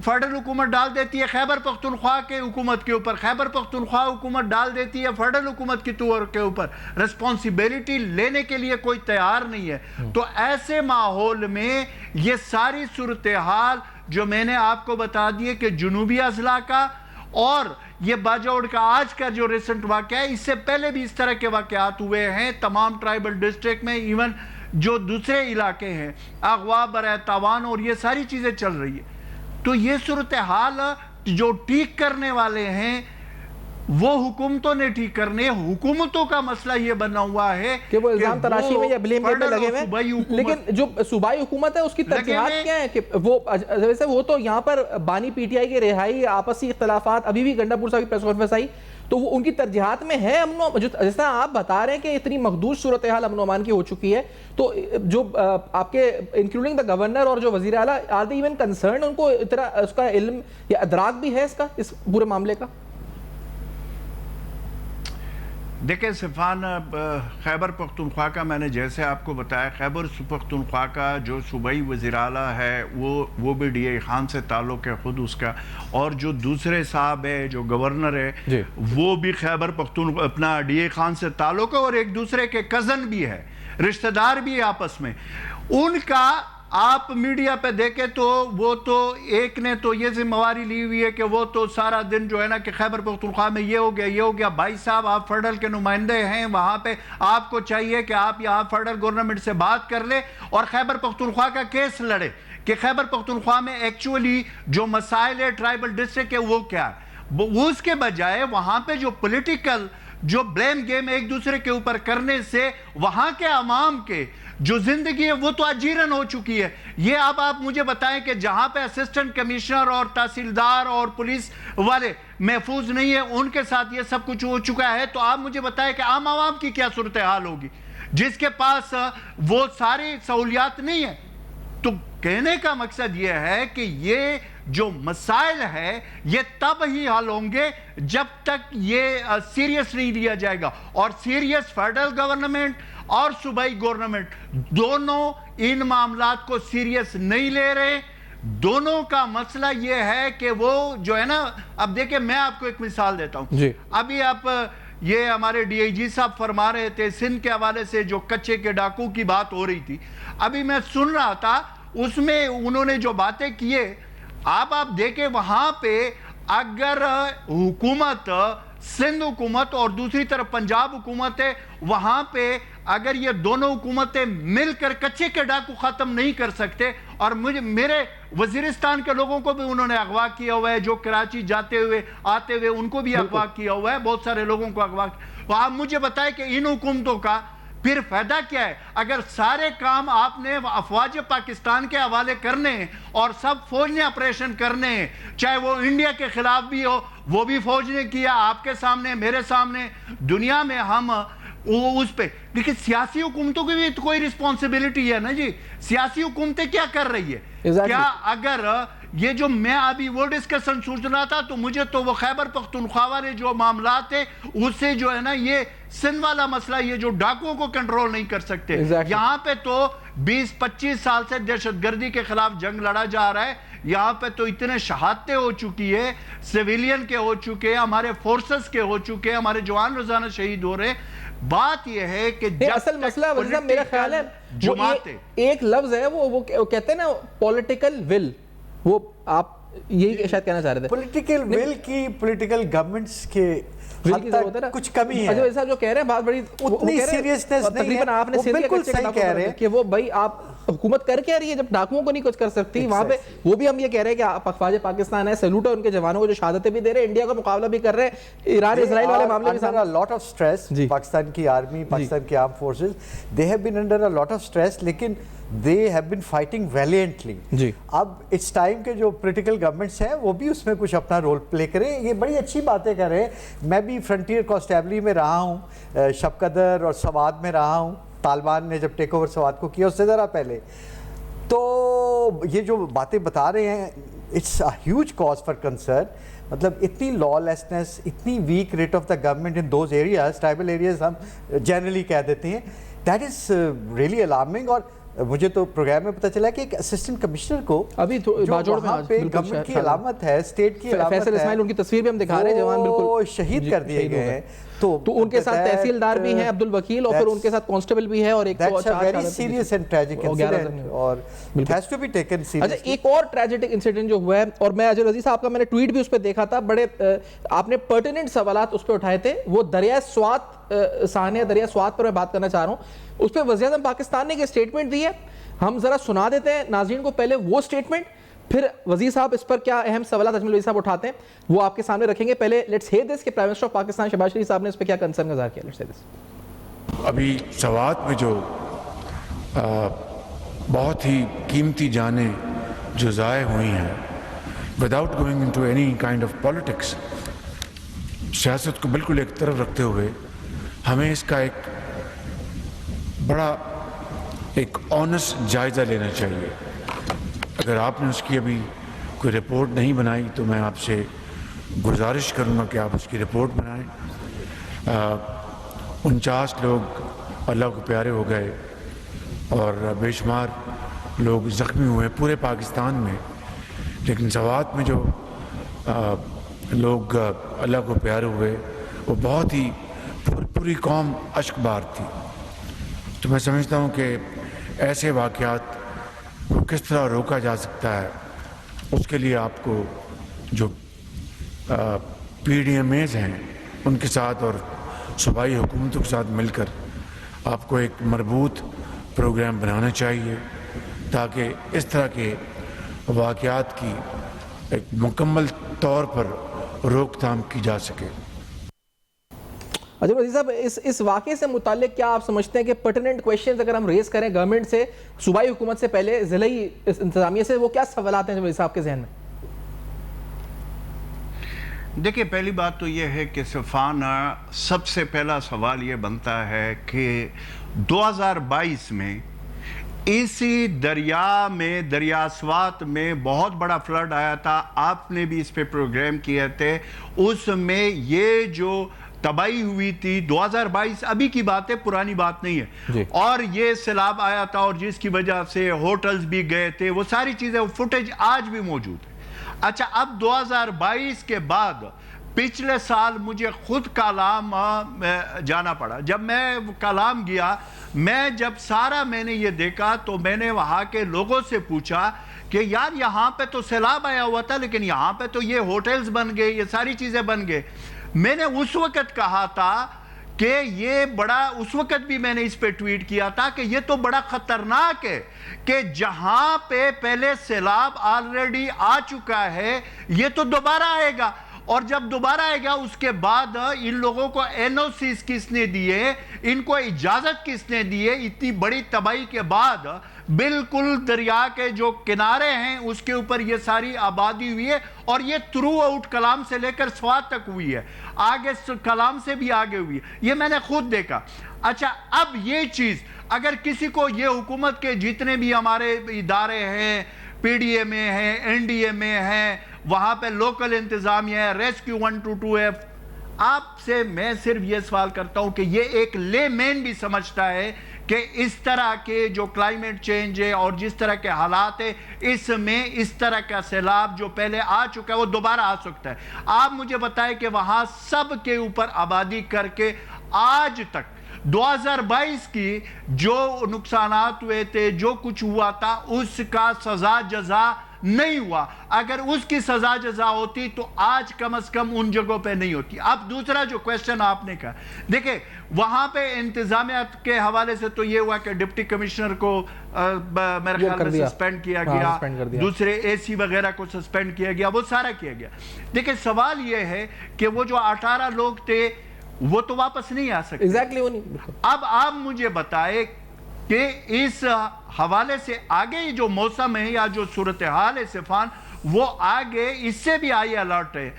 فیڈرل حکومت ڈال دیتی ہے خیبر پختونخوا کے حکومت کے اوپر، خیبر پختونخوا حکومت ڈال دیتی ہے فیڈرل حکومت کی طور کے اوپر، رسپانسیبلٹی لینے کے لیے کوئی تیار نہیں ہے۔ تو ایسے ماحول میں یہ ساری صورتحال جو میں نے آپ کو بتا دی ہے کہ جنوبی اضلاع کا اور یہ باجوڑ کا آج کا جو ریسنٹ واقعہ ہے، اس سے پہلے بھی اس طرح کے واقعات ہوئے ہیں تمام ٹرائبل ڈسٹرکٹ میں، ایون جو دوسرے علاقے ہیں، اغوا، برائے تاوان، اور یہ ساری چیزیں چل رہی ہیں۔ تو یہ صورتحال جو ٹھیک کرنے والے ہیں وہ حکومتوں نے ٹھیک کرنے، حکومتوں کا مسئلہ یہ بنا ہوا ہے کہ وہ الزام تراشی میں یا بلیم گیم میں لگے ہوئے، لیکن جو صوبائی حکومت ہے اس کی ترجیحات کیا ہیں کہ ویسے وہ تو یہاں پر بانی پی ٹی آئی کی رہائی، آپسی اختلافات، ابھی بھی گنڈا پور صاحب کی پریس کانفرنس آئی تو وہ ان کی ترجیحات میں ہے امن و، جس طرح آپ بتا رہے ہیں کہ اتنی مخدوش صورتحال امن و امان کی ہو چکی ہے، تو جو آپ کے انکلوڈنگ دا گورنر اور جو وزیر اعلیٰ آر دے ایون کنسرن، ان کو اتنا اس کا علم یا ادراک بھی ہے اس کا، اس پورے معاملے کا؟ دیکھیں سیفان، خیبر پختونخوا کا میں نے جیسے آپ کو بتایا، خیبر پختونخوا کا جو صوبائی وزیر اعلیٰ ہے وہ بھی ڈی اے خان سے تعلق ہے خود اس کا، اور جو دوسرے صاحب ہے جو گورنر ہے وہ بھی خیبر پختونخوا اپنا ڈی اے خان سے تعلق ہے، اور ایک دوسرے کے کزن بھی ہے، رشتہ دار بھی ہے آپس میں۔ ان کا آپ میڈیا پہ دیکھیں تو وہ تو ایک نے تو یہ ذمہ داری لی ہوئی ہے کہ وہ تو سارا دن جو ہے نا کہ خیبر پختونخوا میں یہ ہو گیا۔ بھائی صاحب، آپ فیڈرل کے نمائندے ہیں، وہاں پہ آپ کو چاہیے کہ آپ یہاں فیڈرل گورنمنٹ سے بات کر لیں اور خیبر پختونخوا کا کیس لڑے کہ خیبر پختونخوا میں ایکچولی جو مسائل ہے ٹرائبل ڈسٹرکٹ کے وہ کیا ہے۔ وہ اس کے بجائے وہاں پہ جو پولیٹیکل جو بلیم گیم ایک دوسرے کے اوپر کرنے سے وہاں کے عوام کے جو زندگی ہے وہ تو اجیرن ہو چکی ہے۔ یہ اب آپ مجھے بتائیں کہ جہاں پہ اسسٹنٹ کمشنر اور تحصیلدار اور پولیس والے محفوظ نہیں ہیں، ان کے ساتھ یہ سب کچھ ہو چکا ہے، تو آپ مجھے بتائیں کہ عام عوام کی کیا صورتحال ہوگی جس کے پاس وہ ساری سہولیات نہیں ہیں۔ تو کہنے کا مقصد یہ ہے کہ یہ جو مسائل ہے یہ تب ہی حل ہوں گے جب تک یہ سیریس نہیں لیا جائے گا، اور سیریس فیڈرل گورنمنٹ اور صوبائی گورنمنٹ دونوں ان معاملات کو سیریس نہیں لے رہے۔ دونوں کا مسئلہ یہ ہے کہ وہ جو ہے نا، اب دیکھیں میں آپ کو ایک مثال دیتا ہوں۔ ابھی آپ یہ ہمارے ڈی آئی جی صاحب فرما رہے تھے سندھ کے حوالے سے جو کچے کے ڈاکو کی بات ہو رہی تھی، ابھی میں سن رہا تھا، اس میں انہوں نے جو باتیں کیے آپ دیکھیں وہاں پہ اگر حکومت سندھ حکومت اور دوسری طرف پنجاب حکومت ہے, وہاں پہ اگر یہ دونوں حکومتیں مل کر کچے کے ڈاکو ختم نہیں کر سکتے, اور میرے وزیرستان کے لوگوں کو بھی انہوں نے اغوا کیا ہوا ہے, جو کراچی جاتے ہوئے آتے ہوئے ان کو بھی اغوا کیا ہوا ہے, بہت سارے لوگوں کو اغوا کیا. آپ مجھے بتائیں کہ ان حکومتوں کا پھر فائدہ کیا ہے اگر سارے کام آپ نے افواج پاکستان کے حوالے کرنے ہیں اور سب فوج نے آپریشن کرنے ہیں, چاہے وہ انڈیا کے خلاف بھی ہو, وہ بھی فوج نے کیا آپ کے سامنے میرے سامنے دنیا میں. ہم اس پہ لیکن سیاسی حکومتوں کی بھی کوئی رسپانسبلٹی ہے نا جی, سیاسی حکومتیں کیا کر رہی ہے؟ کیا اگر یہ جو میں ابھی وہ ڈسکشن سوچ رہا تھا تو مجھے تو وہ خیبر پختونخوا والے جو معاملات ہیں اس سے جو ہے نا یہ سندھ والا مسئلہ, یہ جو ڈاکوؤں کو کنٹرول نہیں کر سکتے, یہاں پہ تو 20-25 سال سے دہشت گردی کے خلاف جنگ لڑا جا رہا ہے, یہاں پہ تو اتنے شہادتیں ہو چکی ہے, سویلین کے ہو چکے, ہمارے فورسز کے ہو چکے, ہمارے جوان روزانہ شہید ہو رہے. بات یہ ہے کہ اصل مسئلہ وزیر صاحب میرا خیال ہے ایک لفظ ہے وہ کہتے ہیں نا پولیٹیکل ول, وہ آپ یہی شاید کہنا چاہ رہے تھے. پولیٹیکل ول کی پولیٹیکل گورنمنٹس کے کچھ کمی ہے. اجے صاحب جو کہہ رہے ہیں بات بڑی اتنی سیریسنس نہیں ہے, تقریباً آپ نے بالکل صحیح کہہ رہے ہیں کہ وہ بھائی آپ حکومت کر کے رہی ہے جب ڈاکوؤں کو نہیں کچھ کر سکتی وہاں پہ. وہ بھی ہم یہ کہہ رہے ہیں کہ افواج پاکستان ہے, سیلوٹ ہے ان کے جوانوں کو جو شہادتیں بھی دے رہے ہیں, انڈیا کا مقابلہ بھی کر رہے ہیں, ایران اسرائیل والے معاملے میں under a lot of stress. Pakistan کی آرمی, پاکستان کی arm forces, they have been under a lot of stress, لیکن they have been fighting valiantly. اب it's time کہ جو پولیٹیکل گورنمنٹس ہیں وہ بھی اس میں کچھ اپنا رول پلے کریں. یہ بڑی اچھی باتیں کر رہے ہیں. میں بھی فرنٹیئر کانسٹیبلی میں رہا ہوں, شب قدر اور سوات میں رہا ہوں, طالبان نے جب ٹیک اوور سوات کو کیا اس سے ذرا پہلے. تو یہ جو باتیں بتا رہے ہیں it's a huge cause for concern. مطلب اتنی لا لیسنس, اتنی weak writ of the government in those areas, tribal areas ہم جنرلی کہہ دیتے ہیں, دیٹ از ریئلی الارمنگ. اور مجھے تو پروگرام میں پتہ چلا کہ ایک اسسٹنٹ کمشنر کو ابھی باجوڑ میں گورنمنٹ کی علامت ہے, اسٹیٹ کی علامت ہے, فیصل اسماعیل ان کی تصویر بھی ہم دکھا رہے ہیں, جوان بالکل شہید کر دیے گئے ہیں. تو ان کے ساتھ تحصیلدار بھی ہیں عبد الوکیل, اور پھر ان کے ساتھ کانسٹیبل بھی ہے, اور ایک very serious and tragic incident اور it has to be taken seriously. اچھا ایک اور ٹریجک انسیڈنٹ جو ہوا ہے, اور میں اجے رضی صاحب کا میں نے ٹویٹ بھی اس پہ دیکھا تھا, بڑے آپ نے پرٹیننٹ سوالات اس پہ اٹھائے تھے. وہ دریائے سوات, سانحہ دریائے سوات پر میں بات کرنا چاہ رہا ہوں. اس پہ وزیر اعظم پاکستان نے ایک اسٹیٹمنٹ دی ہے, ہم ذرا سنا دیتے ہیں ناظرین کو پہلے وہ اسٹیٹمنٹ, پھر وزیر صاحب اس پر کیا اہم سوالات اجمل وزیر صاحب اٹھاتے ہیں وہ آپ کے سامنے رکھیں گے. پہلے لیٹس ہیئر دس کہ prime minister of Pakistan Shehbaz Sharif صاحب نے اس پہ کیا کنسرن اظہار کیا. Let's hear this. ابھی سوات میں جو بہت ہی قیمتی جانیں جو ضائع ہوئی ہیں, without going into any kind of politics, سیاست کو بالکل ایک طرف رکھتے ہوئے ہمیں اس کا ایک بڑا ایک آنیسٹ جائزہ لینا چاہیے. اگر آپ نے اس کی ابھی کوئی رپورٹ نہیں بنائی تو میں آپ سے گزارش کروں گا کہ آپ اس کی رپورٹ بنائیں. 49 لوگ اللہ کو پیارے ہو گئے اور بے شمار لوگ زخمی ہوئے پورے پاکستان میں, لیکن سوات میں جو لوگ اللہ کو پیارے ہوئے وہ بہت ہی پوری قوم اشک بار تھی. تو میں سمجھتا ہوں کہ ایسے واقعات کو کس طرح روکا جا سکتا ہے, اس کے لیے آپ کو جو پی ڈی ایم ایز ہیں ان کے ساتھ اور صوبائی حکومتوں کے ساتھ مل کر آپ کو ایک مربوط پروگرام بنانا چاہیے تاکہ اس طرح کے واقعات کی ایک مکمل طور پر روک تھام کی جا سکے. اجمل وزیر صاحب اس واقعے سے متعلق کیا آپ سمجھتے ہیں کہ پرٹیننٹ کویشچنز اگر ہم ریز کریں گورنمنٹ سے, صوبائی حکومت سے پہلے ضلعی انتظامیہ سے, وہ کیا سوالات ہیں وزیر صاحب کے ذہن میں؟ دیکھیں پہلی بات تو یہ ہے کہ صفانہ سب سے پہلا سوال یہ بنتا ہے کہ 2022 میں اسی دریا میں, دریا سوات میں بہت بڑا فلڈ آیا تھا, آپ نے بھی اس پہ پروگرام کیے تھے. اس میں یہ جو تباہی ہوئی تھی 2022 ابھی کی بات ہے, پرانی بات نہیں ہے, اور یہ سیلاب آیا تھا اور جس کی وجہ سے ہوٹلز بھی گئے تھے, وہ ساری چیزیں, وہ فوٹیج آج بھی موجود ہے. اچھا اب 2022 کے بعد پچھلے سال مجھے خود کالام جانا پڑا. جب میں کالام گیا, میں جب سارا میں نے یہ دیکھا تو میں نے وہاں کے لوگوں سے پوچھا کہ یار یہاں پہ تو سیلاب آیا ہوا تھا لیکن یہاں پہ تو یہ ہوٹلز بن گئے, یہ ساری چیزیں بن گئے. میں نے اس وقت کہا تھا کہ یہ بڑا, اس وقت بھی میں نے اس پہ ٹویٹ کیا تھا کہ یہ تو بڑا خطرناک ہے کہ جہاں پہ پہلے سیلاب آلریڈی آ چکا ہے یہ تو دوبارہ آئے گا, اور جب دوبارہ آئے گا اس کے بعد ان لوگوں کو NOCs کس نے دیے, ان کو اجازت کس نے دیے, اتنی بڑی تباہی کے بعد بالکل دریا کے جو کنارے ہیں اس کے اوپر یہ ساری آبادی ہوئی ہے, اور یہ تھرو آؤٹ کلام سے لے کر سوات تک ہوئی ہے, آگے کلام سے بھی آگے ہوئی ہے, یہ میں نے خود دیکھا. اچھا اب یہ چیز اگر کسی کو, یہ حکومت کے جتنے بھی ہمارے ادارے ہیں, PDA میں ہیں, NDA میں ہیں, وہاں پہ لوکل انتظامیہ ہے, ریسکیو 122 ہے, آپ سے میں صرف یہ سوال کرتا ہوں کہ یہ ایک لے مین بھی سمجھتا ہے کہ اس طرح کے جو کلائمیٹ چینج ہے اور جس طرح کے حالات ہیں اس میں اس طرح کا سیلاب جو پہلے آ چکا ہے وہ دوبارہ آ سکتا ہے. آپ مجھے بتائیں کہ وہاں سب کے اوپر آبادی کر کے آج تک 2022 کی جو نقصانات ہوئے تھے, جو کچھ ہوا تھا, اس کا سزا جزا نہیں ہوا. اگر اس کی سزا جزا ہوتی تو آج کم از کم ان جگہوں پہ نہیں ہوتی. اب دوسرا جو کویسچن آپ نے کہا, دیکھیں وہاں پہ انتظامیات کے حوالے سے تو یہ ہوا کہ ڈپٹی کمشنر کو میرے خیال میں سسپینڈ کیا گیا, دوسرے AC وغیرہ کو سسپینڈ کیا گیا, وہ سارا کیا گیا. دیکھیں سوال یہ ہے کہ وہ جو 18 لوگ تھے وہ تو واپس نہیں آ سکتے. ایگزیکٹلی وہ نہیں. اب آپ مجھے بتائیں کہ اس حوالے سے آگے جو موسم ہے یا جو صورتحال ہے صفان, وہ آگے اس سے بھی آئی الرٹ ہے.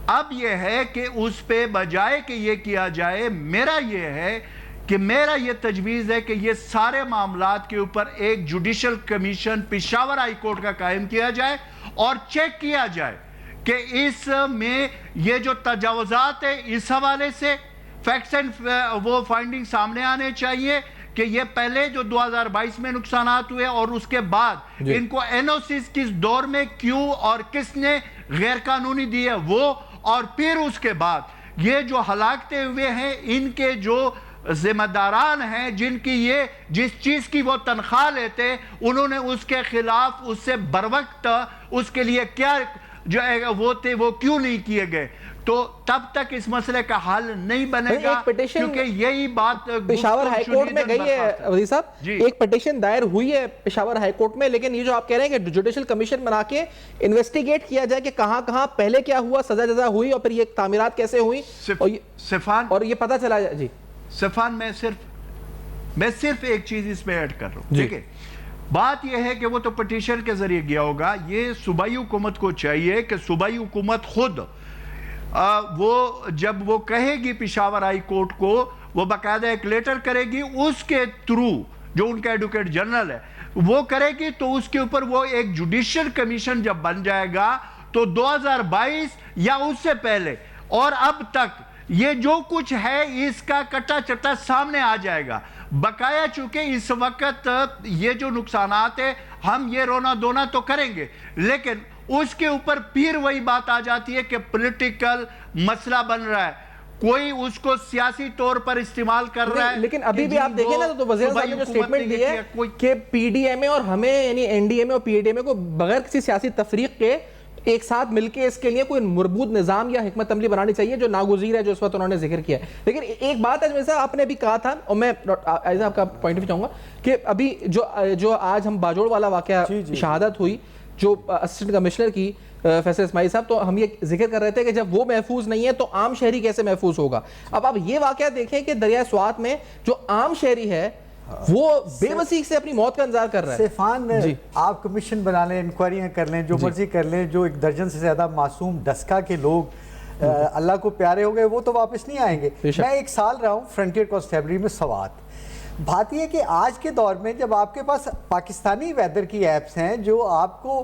اب یہ ہے کہ اس پہ بجائے کہ یہ کیا جائے, میرا یہ ہے کہ میرا یہ تجویز ہے کہ یہ سارے معاملات کے اوپر ایک judicial commission Peshawar high court کا قائم کیا جائے اور چیک کیا جائے کہ اس میں یہ جو تجاوزات ہیں اس حوالے سے فیکٹس اینڈ وہ فائنڈنگ سامنے آنے چاہیے کہ یہ پہلے جو 2022 میں نقصانات ہوئے اور اس کے بعد ان کو NOCs کس دور میں کیوں اور کس نے غیر قانونی دیے وہ, اور پھر اس کے بعد یہ جو ہلاکتیں ہوئے ہیں ان کے جو ذمہ داران ہیں جن کی یہ جس چیز کی وہ تنخواہ لیتے انہوں نے اس کے خلاف اس سے بروقت اس کے لیے کیا جو وہ تھے وہ کیوں نہیں کیے گئے, تو تب تک اس مسئلے کا حل نہیں بنے گا. کیونکہ یہی بات پشاور ہائی کورٹ میں گئی ہے وزیر صاحب, ایک پیٹیشن دائر ہوئی ہے پشاور ہائی کورٹ میں, لیکن یہ جو آپ کہہ رہے ہیں کہ جوڈیشل کمیشن بنا کے انویسٹیگیٹ کیا جائے کہ کہاں کہاں پہلے کیا ہوا, سزا جزا ہوئی, اور پھر یہ تعمیرات کیسے ہوئی صفان, اور یہ پتہ چلا جائے. جی صفان, میں صرف ایک چیز اس میں ایڈ کر رہا ہوں. ٹھیک ہے, بات یہ ہے کہ وہ تو پٹیشن کے ذریعے گیا ہوگا. یہ صوبائی حکومت کو چاہیے کہ صوبائی حکومت خود وہ جب وہ کہے گی پشاور ہائی کورٹ کو, وہ باقاعدہ ایک لیٹر کرے گی, اس کے تھرو جو ان کا ایڈوکیٹ جنرل ہے وہ کرے گی, تو اس کے اوپر وہ ایک جوڈیشل کمیشن جب بن جائے گا تو 2022 یا اس سے پہلے اور اب تک یہ جو کچھ ہے اس کا کٹا چٹا سامنے آ جائے گا. بقایا چونکہ اس وقت یہ جو نقصانات ہیں ہم یہ رونا دونا تو کریں گے, لیکن اس کے اوپر پھر وہی بات آ جاتی ہے کہ پولیٹیکل مسئلہ بن رہا ہے, کوئی اس کو سیاسی طور پر استعمال کر رہا ہے. لیکن ابھی بھی آپ دیکھیں نا تو وزیر صاحب نے جو سٹیٹمنٹ دی ہے کہ PDMA اور ہمیں یعنی NDMA اور PDMA کو بغیر کسی سیاسی تفریق کے ایک ساتھ مل کے اس کے لیے کوئی مربوط نظام یا حکمت عملی بنانی چاہیے جو ناگزیر ہے, جو اس وقت انہوں نے ذکر کیا ہے. لیکن ایک بات ہے جیسا آپ نے ابھی کہا تھا, اور میں ایسا آپ کا پوائنٹ آف ویو چاہوں گا کہ ابھی جو آج ہم باجوڑ والا واقعہ شہادت ہوئی جو اسسٹنٹ کمشنر کی فیصل اسماعیل صاحب, تو ہم یہ ذکر کر رہے تھے کہ جب وہ محفوظ نہیں ہے تو عام شہری کیسے محفوظ ہوگا. اب آپ یہ واقعہ دیکھیں کہ دریائے سوات میں جو عام شہری ہے وہ بے وسیع سے اپنی موت کا انتظار کر رہا ہے. سیفان, آپ کمیشن بنا لیں, انکوائریاں کر لیں, جو مرضی کر لیں, جو 1 درجن سے زیادہ معصوم ڈسکا کے لوگ اللہ کو پیارے ہو گئے وہ تو واپس نہیں آئیں گے. میں 1 سال رہا ہوں فرنٹیئر کانسٹیبلری میں سوات. بات یہ ہے کہ آج کے دور میں جب آپ کے پاس پاکستانی ویدر کی ایپس ہیں جو آپ کو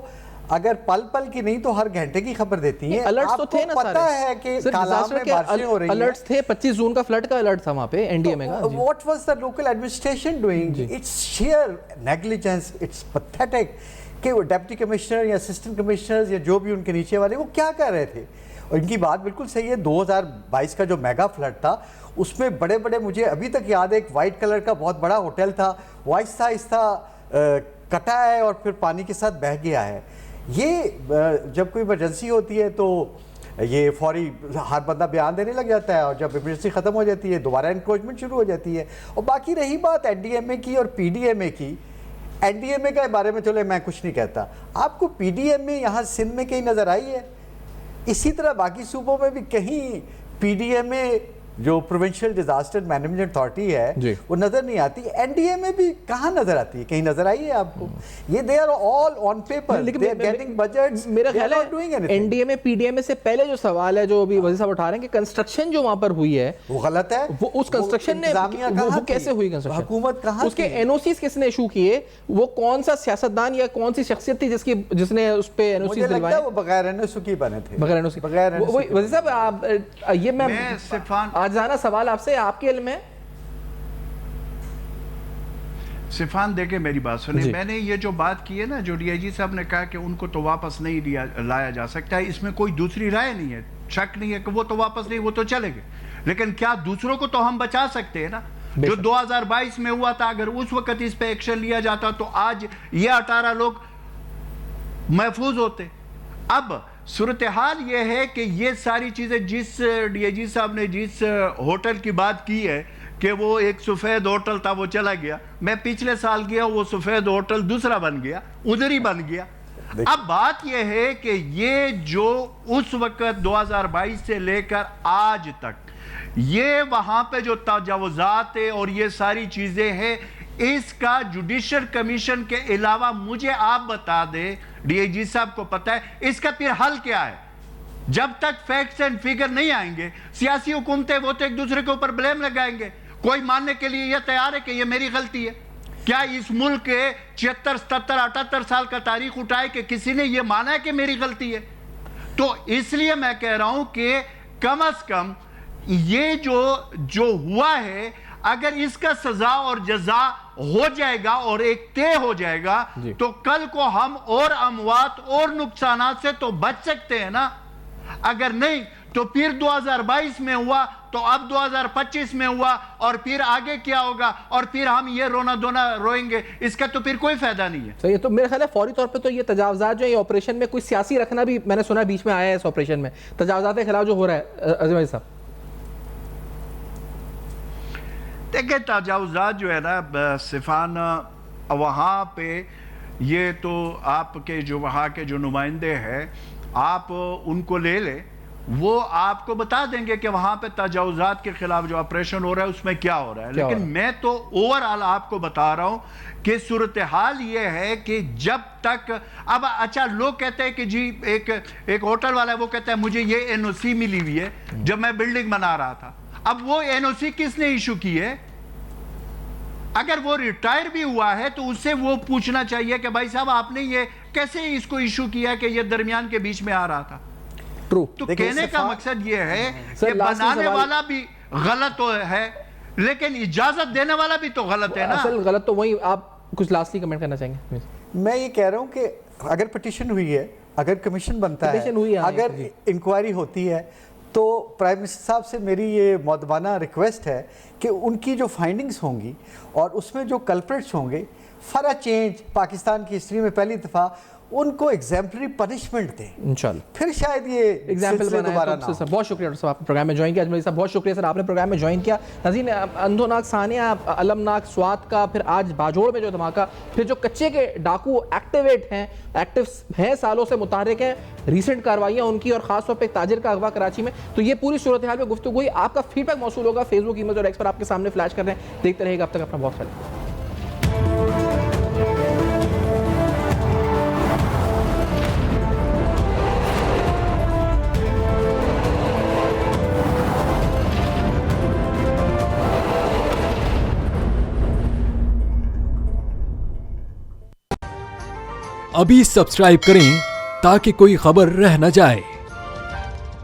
اگر پل پل کی نہیں تو ہر گھنٹے کی خبر دیتی ہیں, آپ کو پتہ ہے کہ کالام میں بارشیں ہو رہی ہیں. الرٹس تھے, 25 جون کا فلڈ کا الرٹ تھا وہاں پہ NDMA کا. What was the local administration doing? It's sheer negligence, it's pathetic کہ وہ ڈیپٹی کمشنر یا اسسٹنٹ کمشنرز یا جو بھی ان کے نیچے والے وہ کیا کر رہے تھے. اور ان کی بات بالکل صحیح ہے, 2022 کا جو میگا فلڈ تھا اس میں بڑے بڑے, مجھے ابھی تک یاد ہے ایک وائٹ کلر کا بہت بڑا ہوٹل تھا, وہ آہستہ آہستہ کٹا ہے اور پھر پانی کے ساتھ بہہ گیا ہے. یہ جب کوئی ایمرجنسی ہوتی ہے تو یہ فوری ہر بندہ بیان دینے لگ جاتا ہے, اور جب ایمرجنسی ختم ہو جاتی ہے دوبارہ انکروچمنٹ شروع ہو جاتی ہے. اور باقی رہی بات این ڈی ایم اے کی اور پی ڈی ایم اے کی, این ڈی ایم اے کے بارے میں چلے میں کچھ نہیں کہتا, آپ کو پی ڈی ایم اے یہاں سندھ میں کہیں نظر آئی ہے؟ اسی طرح باقی صوبوں میں بھی کہیں پی ڈی ایم اے جو پروونشل ڈیزاسٹر مینجمنٹ اتھارٹی ہے وہ نظر نہیں آتی. این ڈی ایم اے بھی کہاں نظر آتی ہے؟ کہیں نظر آئی ہے آپ کو؟ یہ they are all on paper, they are getting budgets, میرا خیال ہے N D M A P D M A سے پہلے جو سوال ہے جو ابھی وزیر صاحب اٹھا رہے ہیں کہ کنسٹرکشن جو وہاں پر ہوئی ہے وہ غلط ہے. وہ اس کنسٹرکشن نے وہ کیسے ہوئی کنسٹرکشن, حکومت کہاں, اس کے این او سیز کس نے ایشو کیے, وہ کون سا سیاستدان یا کون سی شخصیت تھی جس نے اس پہ این او سیز دلوائے؟ وہ بغیر این او سی کی بنے تھے, بغیر این او سی. وزیر صاحب یہ میں آجزانہ سوال آپ سے, آپ کے علم ہے صفان دیکھیں میری بات سنیں, میں نے یہ جو بات کی ہے نا, جو ڈی آئی جی صاحب نے کہا کہ ان کو تو واپس نہیں لایا جا سکتا, اس میں کوئی دوسری رائے نہیں ہے, شک نہیں ہے کہ وہ تو واپس نہیں, وہ تو چلے گئے, لیکن کیا دوسروں کو تو ہم بچا سکتے ہیں نا. جو 2022 میں ہوا تھا, اگر اس وقت اس پہ ایکشن لیا جاتا تو آج یہ 18 لوگ محفوظ ہوتے. اب صورتحال یہ ہے کہ یہ ساری چیزیں جس ڈی آئی جی صاحب نے جس ہوٹل کی بات کی ہے کہ وہ ایک سفید ہوٹل تھا وہ چلا گیا, میں پچھلے سال گیا وہ سفید ہوٹل دوسرا بن گیا, ادھر ہی بن گیا. اب بات یہ ہے کہ یہ جو اس وقت 2022 سے لے کر آج تک یہ وہاں پہ جو تجاوزات ہے اور یہ ساری چیزیں ہیں, اس کا جوڈیشل کمیشن کے علاوہ مجھے آپ بتا دیں, ڈی آئی جی صاحب کو پتا ہے, اس کا پھر حل کیا ہے؟ جب تک فیکٹس اینڈ فیگر نہیں آئیں گے, سیاسی حکومتیں وہ تو ایک دوسرے کے اوپر بلیم لگائیں گے. کوئی ماننے کے لیے یہ تیار ہے کہ یہ میری غلطی ہے؟ کیا اس ملک کے 76, 77, 78 سال کا تاریخ اٹھائے کہ کسی نے یہ مانا ہے کہ میری غلطی ہے؟ تو اس لیے میں کہہ رہا ہوں کہ کم از کم یہ جو ہوا ہے, اگر اس کا سزا اور جزا ہو جائے گا اور ایک طے ہو جائے گا تو کل کو ہم اور اموات اور نقصانات سے تو بچ سکتے ہیں نا. اگر نہیں تو پھر 2022 میں ہوا تو اب 2025 میں ہوا, اور پھر آگے کیا ہوگا, اور پھر ہم یہ رونا دھونا روئیں گے, اس کا تو پھر کوئی فائدہ نہیں ہے. صحیح. تو میرے خیال ہے فوری طور پہ تو یہ تجاوزات جو ہے یہ آپریشن میں کوئی سیاسی رکھنا بھی میں نے سنا بیچ میں آیا ہے, اس آپریشن میں تجاوزات کے خلاف جو ہو رہا ہے. عظیم علی صاحب دیکھیں تجاوزات جو ہے نا صفان, وہاں پہ یہ تو آپ کے جو وہاں کے جو نمائندے ہیں آپ ان کو لے لیں, وہ آپ کو بتا دیں گے کہ وہاں پہ تجاوزات کے خلاف جو آپریشن ہو رہا ہے اس میں کیا ہو رہا ہے. لیکن میں تو اوورآل آپ کو بتا رہا ہوں کہ صورتحال یہ ہے کہ جب تک اب اچھا لوگ کہتے ہیں کہ جی ایک ہوٹل والا ہے وہ کہتا ہے مجھے یہ این او سی ملی ہوئی ہے جب میں بلڈنگ بنا رہا تھا. اب وہ این او سی کس نے ایشو کی ہے؟ اگر وہ ریٹائر بھی ہوا ہے تو اس سے وہ پوچھنا چاہیے کہ بھائی صاحب آپ نے یہ کیسے اس کو ایشو کیا کہ یہ درمیان کے بیچ میں آ رہا تھا. تو کہنے کا مقصد یہ ہے کہ بنانے والا بھی غلط ہے لیکن اجازت دینے والا بھی تو غلط ہے نا. اصل غلط تو وہی. آپ کچھ لاسٹلی کمنٹ کرنا چاہیں گے؟ میں یہ کہہ رہا ہوں کہ اگر پٹیشن ہوئی ہے, اگر کمیشن بنتا ہے, اگر انکوائری ہوتی ہے, تو پرائم منسٹر صاحب سے میری یہ مؤدبانہ ریکویسٹ ہے کہ ان کی جو فائنڈنگز ہوں گی اور اس میں جو کلپریٹس ہوں گے, فار اے چینج پاکستان کی ہسٹری میں پہلی دفعہ ان کو ایگزیمپلری پنشمنٹ دیں انشاءاللہ, پھر شاید یہ ایگزامپل دوبارہ نہ ہو. بہت شکریہ ڈاکٹر صاحب, آپ نے پروگرام میں جوائن کیا. اجمل صاحب بہت شکریہ سر, آپ نے پروگرام میں جوائن کیا. ناظرین, اندھوناک سانحہ, المناک سوات کا, پھر آج باجوڑ میں جو دھماکہ, پھر جو کچے کے ڈاکو ایکٹیو ہیں سالوں سے متحرک ہیں, ریسنٹ کاروائیاں ان کی, اور خاص طور پہ ایک تاجر کا اغوا کراچی میں. تو یہ پوری صورتحال میں گفتگو ہوئی. آپ کا فیڈ بیک موصول ہوگا فیس بک, ای میل اور ایکس پر آپ کے سامنے فلیش کر رہے ہیں. دیکھتے رہے گا. اب تک اپنا بہت خیال. ابھی سبسکرائب کریں تاکہ کوئی خبر رہ نہ جائے.